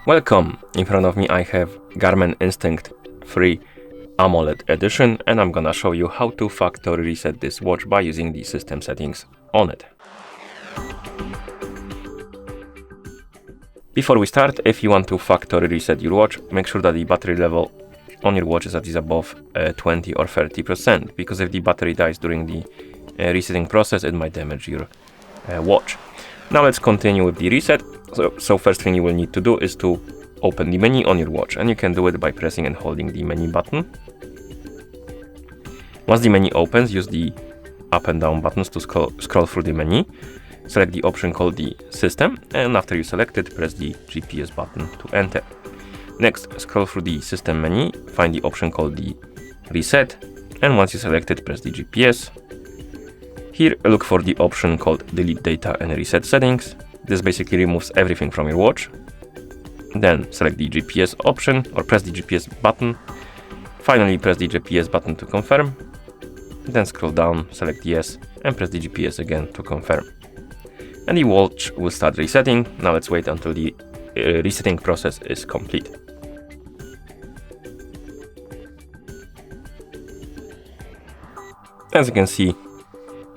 Welcome! In front of me I have GARMIN Instinct 3 AMOLED edition, and I'm gonna show you how to factory reset this watch by using the system settings on it. Before we start, if you want to factory reset your watch, make sure that the battery level on your watch is at least above 20 or 30%, because if the battery dies during the resetting process, it might damage your watch. Now let's continue with the reset. So first thing you will need to do is to open the menu on your watch, and you can do it by pressing and holding the menu button. Once the menu opens, use the up and down buttons to scroll through the menu. Select the option called the system, and after you select it, press the GPS button to enter. Next, scroll through the system menu, find the option called the reset, and once you select it, press the GPS. Here, look for the option called delete data and reset settings. This basically removes everything from your watch. Then select the GPS option or press the GPS button. Finally, press the GPS button to confirm. Then scroll down, select yes, and press the GPS again to confirm. And the watch will start resetting. Now let's wait until the resetting process is complete. As you can see,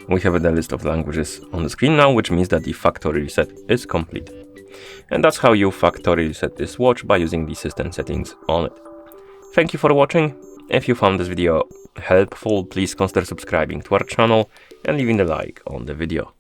we have the list of languages on the screen now, which means that the factory reset is complete. And that's how you factory reset this watch by using the system settings on it. Thank you for watching. If you found this video helpful, please consider subscribing to our channel and leaving a like on the video.